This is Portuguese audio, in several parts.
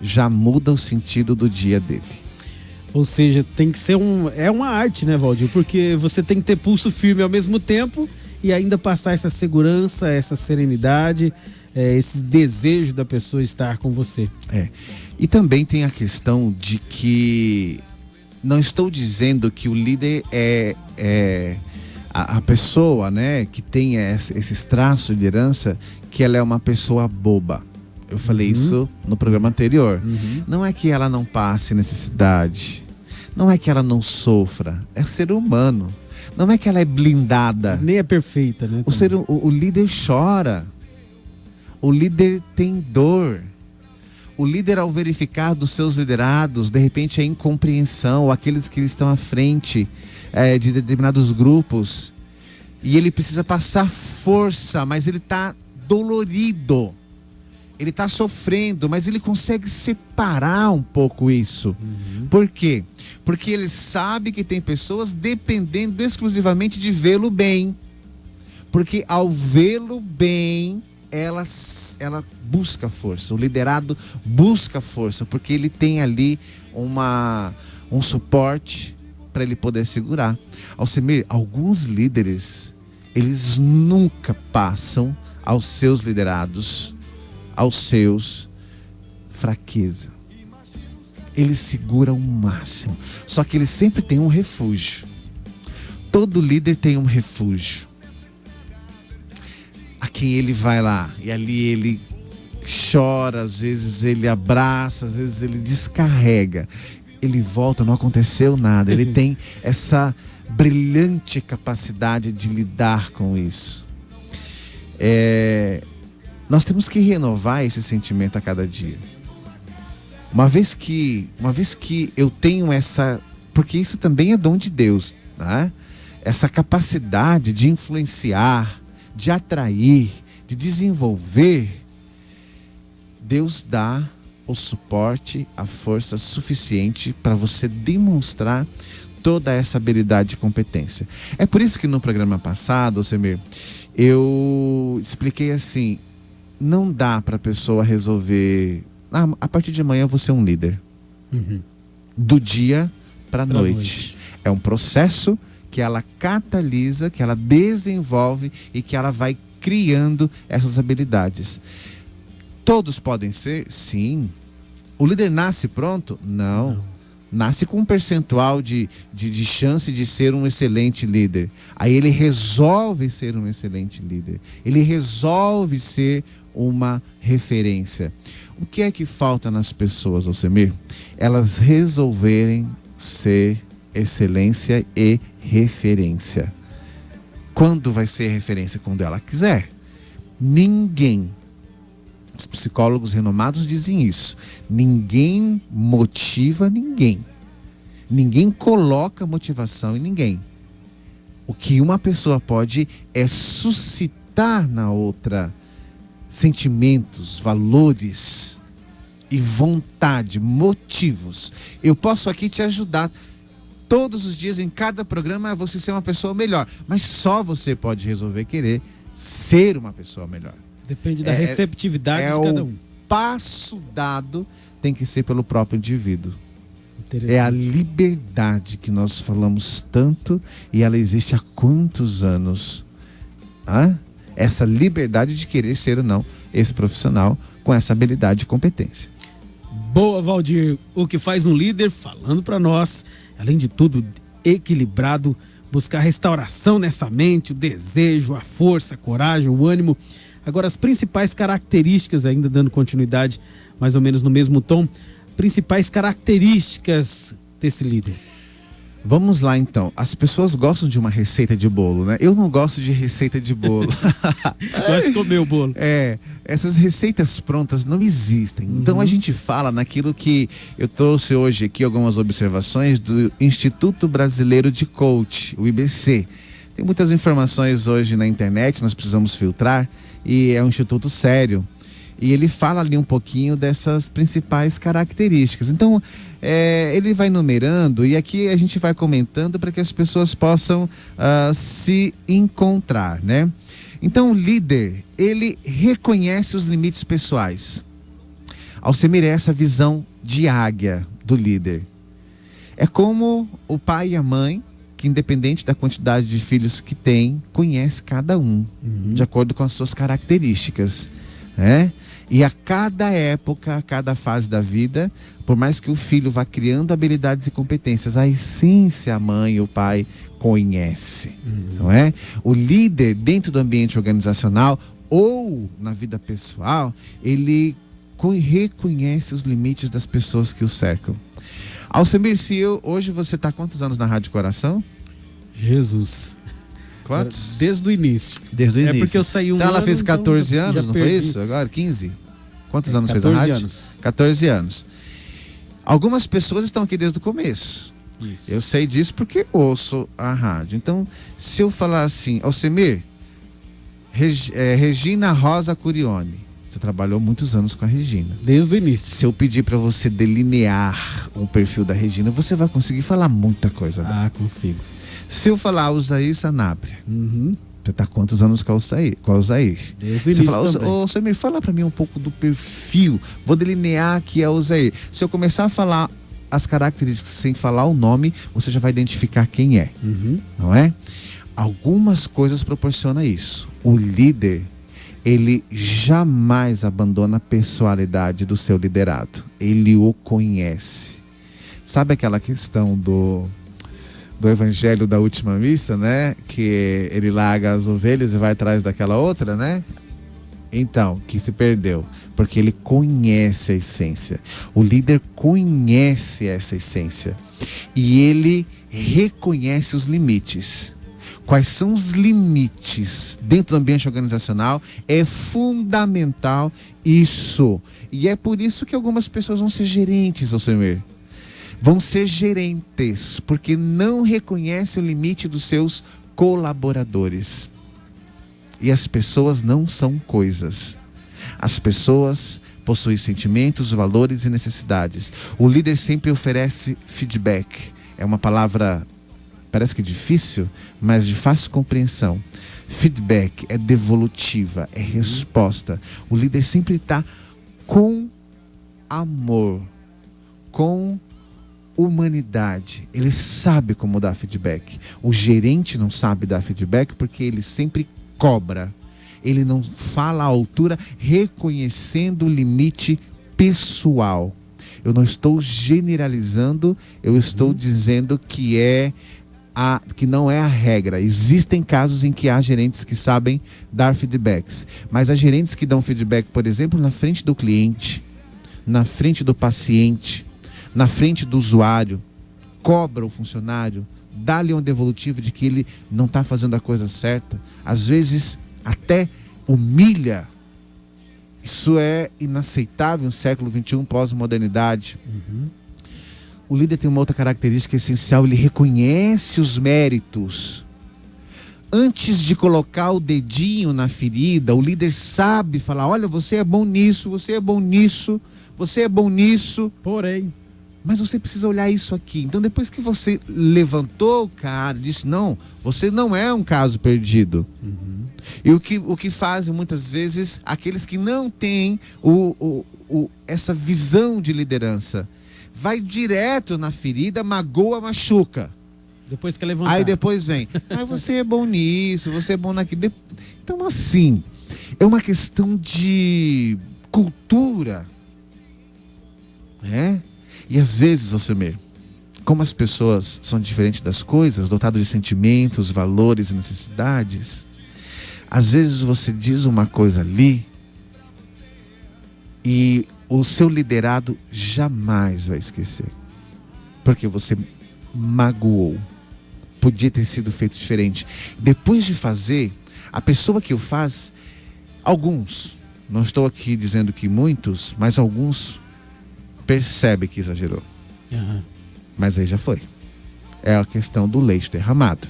já muda o sentido do dia dele. Ou seja, tem que ser uma arte, né, Valdir? Porque você tem que ter pulso firme ao mesmo tempo e ainda passar essa segurança, essa serenidade, esse desejo da pessoa estar com você. E também tem a questão de que não estou dizendo que o líder é a pessoa, né, que tem esses traços de liderança, que ela é uma pessoa boba. Eu falei isso no programa anterior. Não é que ela não passe necessidade. Não é que ela não sofra. É ser humano. Não é que ela é blindada. Nem é perfeita, né? O líder chora. O líder tem dor. O líder, ao verificar dos seus liderados, de repente a incompreensão, ou aqueles que estão à frente de determinados grupos, e ele precisa passar força, mas ele está dolorido. Ele está sofrendo, mas ele consegue separar um pouco isso. Por quê? Porque ele sabe que tem pessoas dependendo exclusivamente de vê-lo bem. Porque ao vê-lo bem, ela busca força. O liderado busca força, porque ele tem ali um suporte para ele poder segurar. Alcemir, alguns líderes, eles nunca passam aos seus liderados, aos seus, fraqueza. Eles seguram o máximo. Só que eles sempre têm um refúgio. Todo líder tem um refúgio. A quem ele vai lá. E ali ele chora, às vezes ele abraça, às vezes ele descarrega. Ele volta, não aconteceu nada. Ele tem essa brilhante capacidade de lidar com isso. Nós temos que renovar esse sentimento a cada dia. Uma vez que eu tenho essa... Porque isso também é dom de Deus, né? Essa capacidade de influenciar, de atrair, de desenvolver. Deus dá o suporte, a força suficiente para você demonstrar toda essa habilidade e competência. É por isso que no programa passado, Alcemir, eu expliquei assim... Não dá para a pessoa resolver... a partir de amanhã eu vou ser um líder. Do dia para a noite. É um processo que ela catalisa, que ela desenvolve e que ela vai criando essas habilidades. Todos podem ser? Sim. O líder nasce pronto? Não. Nasce com um percentual de chance de ser um excelente líder. Aí ele resolve ser um excelente líder. Ele resolve ser uma referência. O que é que falta nas pessoas, Alcemir? Elas resolverem ser excelência e referência. Quando vai ser referência? Quando ela quiser. Ninguém, os psicólogos renomados dizem isso, ninguém motiva ninguém. Ninguém coloca motivação em ninguém. O que uma pessoa pode é suscitar na outra sentimentos, valores e vontade, motivos. Eu posso aqui te ajudar todos os dias, em cada programa, a você ser uma pessoa melhor. Mas só você pode resolver querer ser uma pessoa melhor. Depende da receptividade de cada um. O passo dado tem que ser pelo próprio indivíduo. É a liberdade que nós falamos tanto, e ela existe há quantos anos? Essa liberdade de querer ser ou não esse profissional com essa habilidade e competência. Boa, Valdir. O que faz um líder, falando para nós, além de tudo, equilibrado, buscar restauração nessa mente, o desejo, a força, a coragem, o ânimo. Agora, as principais características, ainda dando continuidade, mais ou menos no mesmo tom, principais características desse líder. Vamos lá então. As pessoas gostam de uma receita de bolo, né? Eu não gosto de receita de bolo. Gosto de comer o bolo. Essas receitas prontas não existem. Então a gente fala naquilo que eu trouxe hoje aqui, algumas observações do Instituto Brasileiro de Coach, o IBC. Tem muitas informações hoje na internet, nós precisamos filtrar, e é um instituto sério. E ele fala ali um pouquinho dessas principais características. Então, ele vai numerando, e aqui a gente vai comentando para que as pessoas possam se encontrar, né? Então, o líder, ele reconhece os limites pessoais. Alcemir, é essa visão de águia do líder. É como o pai e a mãe, que independente da quantidade de filhos que tem, conhece cada um, de acordo com as suas características, né? E a cada época, a cada fase da vida, por mais que o filho vá criando habilidades e competências, a essência a mãe e o pai conhece, não é? O líder dentro do ambiente organizacional ou na vida pessoal, ele reconhece os limites das pessoas que o cercam. Alcemir, hoje você está quantos anos na Rádio Coração? Jesus. Quantos? Desde o início. Desde o início. É porque eu saí então ela fez 14 então anos, não perdi. foi isso? Agora 15? Quantos anos fez a 14 rádio? anos. 14 anos. Algumas pessoas estão aqui desde o começo. Isso. Eu sei disso porque ouço a rádio. Então, se eu falar assim, Alcemir, Regina Rosa Curione. Você trabalhou muitos anos com a Regina. Desde o início. Se eu pedir para você delinear o perfil da Regina, você vai conseguir falar muita coisa dela. Ah, consigo. Se eu falar Uzair Sanabria, você está quantos anos com a Uzair? Desde o você início fala, também. ô Samir, fala para mim um pouco do perfil. Vou delinear que é o Uzair. Se eu começar a falar as características sem falar o nome, você já vai identificar quem é. Não é? Algumas coisas proporcionam isso. O líder, ele jamais abandona a pessoalidade do seu liderado. Ele o conhece. Sabe aquela questão do evangelho da última missa, né? Que ele larga as ovelhas e vai atrás daquela outra, né? Então, que se perdeu. Porque ele conhece a essência. O líder conhece essa essência. E ele reconhece os limites. Quais são os limites dentro do ambiente organizacional? É fundamental isso. E é por isso que algumas pessoas vão ser gerentes, Alcemir. Vão ser gerentes, porque não reconhecem o limite dos seus colaboradores. E as pessoas não são coisas. As pessoas possuem sentimentos, valores e necessidades. O líder sempre oferece feedback. É uma palavra, parece que difícil, mas de fácil compreensão. Feedback é devolutiva, é resposta. O líder sempre está com amor, com humanidade. Ele sabe como dar feedback. O gerente não sabe dar feedback porque ele sempre cobra. Ele não fala à altura, reconhecendo o limite pessoal. Eu não estou generalizando, eu estou dizendo que que não é a regra. Existem casos em que há gerentes que sabem dar feedbacks, mas há gerentes que dão feedback, por exemplo, na frente do cliente, na frente do paciente, na frente do usuário, cobra o funcionário, dá-lhe um devolutivo de que ele não está fazendo a coisa certa, às vezes até humilha. Isso é inaceitável no século XXI, pós-modernidade. O líder tem uma outra característica essencial, ele reconhece os méritos. Antes de colocar o dedinho na ferida, o líder sabe falar, olha, você é bom nisso, você é bom nisso, você é bom nisso. Porém, mas você precisa olhar isso aqui. Então, depois que você levantou o cara, disse, não, você não é um caso perdido. E o que fazem muitas vezes aqueles que não têm essa visão de liderança, vai direto na ferida, magoa, machuca. Depois que levantar. Aí depois vem, você é bom nisso, você é bom naquilo. Então, assim, é uma questão de cultura, né? E às vezes, Alcemir, como as pessoas são diferentes das coisas, dotadas de sentimentos, valores e necessidades, às vezes você diz uma coisa ali e o seu liderado jamais vai esquecer. Porque você magoou. Podia ter sido feito diferente. Depois de fazer, a pessoa que o faz, alguns, não estou aqui dizendo que muitos, mas alguns percebe que exagerou. Mas aí já foi. É a questão do leite derramado.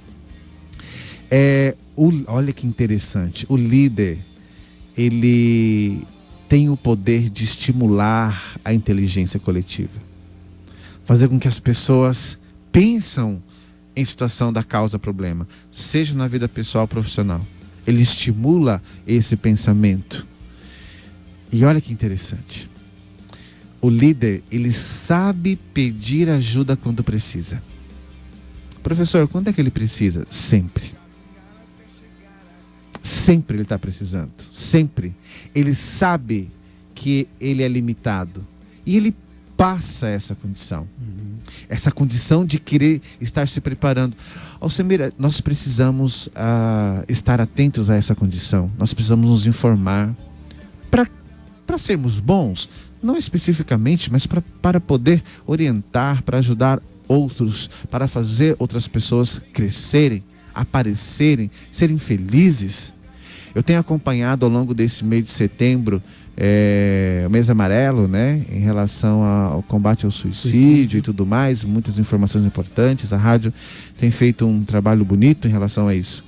Olha que interessante. O líder, ele tem o poder de estimular a inteligência coletiva. Fazer com que as pessoas pensam em situação da causa-problema, seja na vida pessoal ou profissional. Ele estimula esse pensamento. E olha que interessante. O líder, ele sabe pedir ajuda quando precisa. Professor, quando é que ele precisa? Sempre. Sempre ele está precisando. Sempre. Ele sabe que ele é limitado. E ele passa essa condição. Essa condição de querer estar se preparando. Alcemira, nós precisamos estar atentos a essa condição. Nós precisamos nos informar para sermos bons, não especificamente, mas para poder orientar, para ajudar outros, para fazer outras pessoas crescerem, aparecerem, serem felizes. Eu tenho acompanhado ao longo desse mês de setembro, o mês amarelo, né, em relação ao combate ao suicídio e tudo mais, muitas informações importantes. A rádio tem feito um trabalho bonito em relação a isso.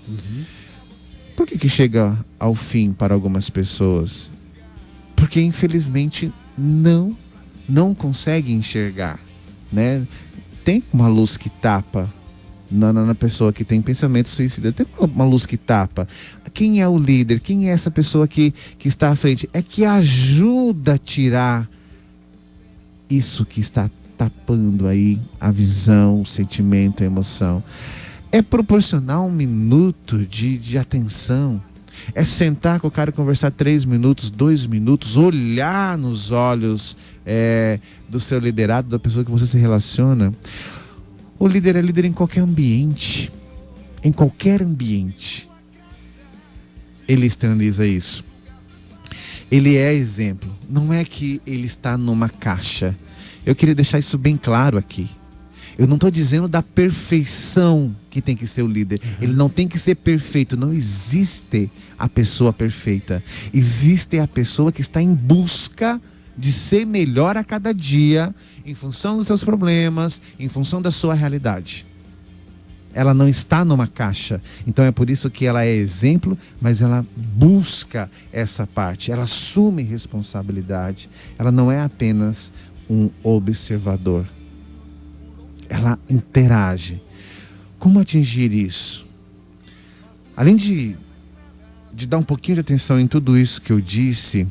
Por que chega ao fim para algumas pessoas? Porque infelizmente não consegue enxergar, né? Tem uma luz que tapa na pessoa que tem pensamento suicida, tem uma luz que tapa. Quem é o líder? Quem é essa pessoa que está à frente? É que ajuda a tirar isso que está tapando aí a visão, o sentimento, a emoção. É proporcionar 1 minuto de atenção. É sentar com o cara e conversar 3 minutos, 2 minutos, olhar nos olhos do seu liderado, da pessoa que você se relaciona. O líder é líder em qualquer ambiente. Em qualquer ambiente. Ele externaliza isso. Ele é exemplo. Não é que ele está numa caixa. Eu queria deixar isso bem claro aqui. Eu não estou dizendo da perfeição que tem que ser o líder. Ele não tem que ser perfeito. Não existe a pessoa perfeita. Existe a pessoa que está em busca de ser melhor a cada dia, em função dos seus problemas, em função da sua realidade. Ela não está numa caixa. Então é por isso que ela é exemplo, mas ela busca essa parte. Ela assume responsabilidade. Ela não é apenas um observador. Ela interage. Como atingir isso? Além de dar um pouquinho de atenção em tudo isso que eu disse,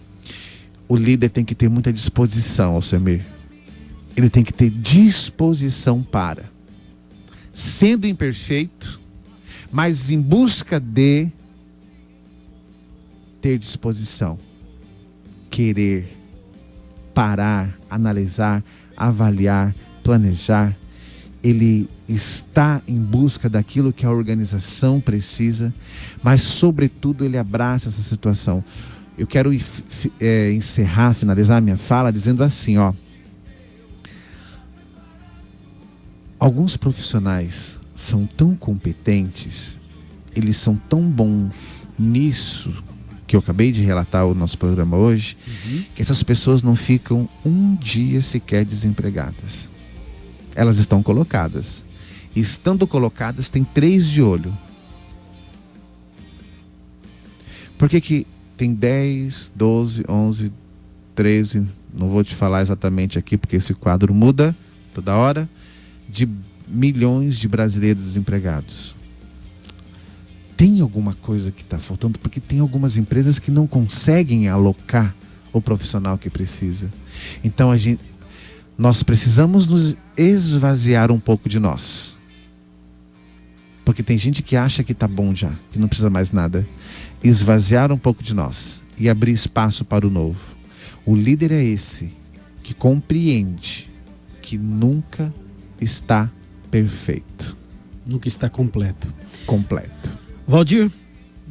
o líder tem que ter muita disposição, Alcemir. Ele tem que ter disposição para, sendo imperfeito, mas em busca de ter disposição, querer, parar, analisar, avaliar, planejar. Ele está em busca daquilo que a organização precisa, mas sobretudo ele abraça essa situação. Eu quero encerrar, finalizar a minha fala dizendo assim, alguns profissionais são tão competentes, eles são tão bons nisso que eu acabei de relatar o nosso programa hoje, que essas pessoas não ficam um dia sequer desempregadas. Elas estão colocadas. E estando colocadas, tem 3 de olho. Por que tem 10, 12, 11, 13, não vou te falar exatamente aqui, porque esse quadro muda toda hora, de milhões de brasileiros desempregados? Tem alguma coisa que está faltando, porque tem algumas empresas que não conseguem alocar o profissional que precisa. Então nós precisamos nos esvaziar um pouco de nós. Porque tem gente que acha que está bom já, que não precisa mais nada. Esvaziar um pouco de nós e abrir espaço para o novo. O líder é esse que compreende que nunca está perfeito. Nunca está completo. Completo. Valdir,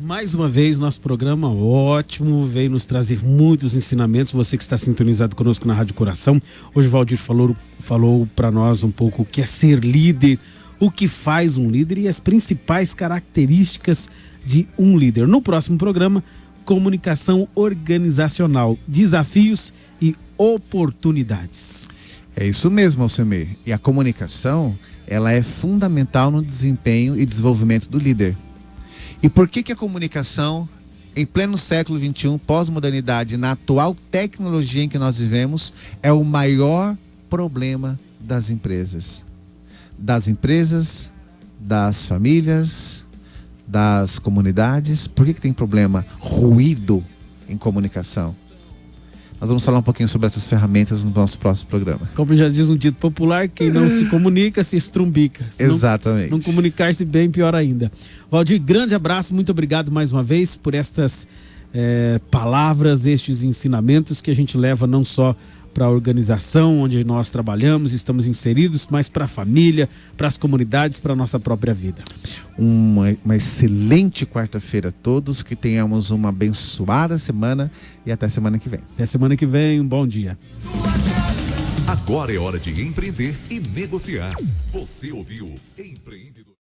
mais uma vez nosso programa ótimo, veio nos trazer muitos ensinamentos. Você que está sintonizado conosco na Rádio Coração. Hoje o Valdir falou para nós um pouco o que é ser líder, o que faz um líder e as principais características de um líder. No próximo programa, comunicação organizacional, desafios e oportunidades. É isso mesmo, Alcemir. E a comunicação, ela é fundamental no desempenho e desenvolvimento do líder. E por que a comunicação, em pleno século XXI, pós-modernidade, na atual tecnologia em que nós vivemos, é o maior problema das empresas? Das famílias, das comunidades. Por que tem problema? Ruído em comunicação. Nós vamos falar um pouquinho sobre essas ferramentas no nosso próximo programa. Como já diz um dito popular, quem não se comunica se estrumbica. Se Exatamente. Não comunicar-se bem, pior ainda. Valdir, grande abraço, muito obrigado mais uma vez por estas palavras, estes ensinamentos que a gente leva não só para a organização onde nós trabalhamos, estamos inseridos, mas para a família, para as comunidades, para a nossa própria vida. Uma excelente quarta-feira a todos, que tenhamos uma abençoada semana e até semana que vem. Até semana que vem, um bom dia. Agora é hora de empreender e negociar. Você ouviu Empreendedor.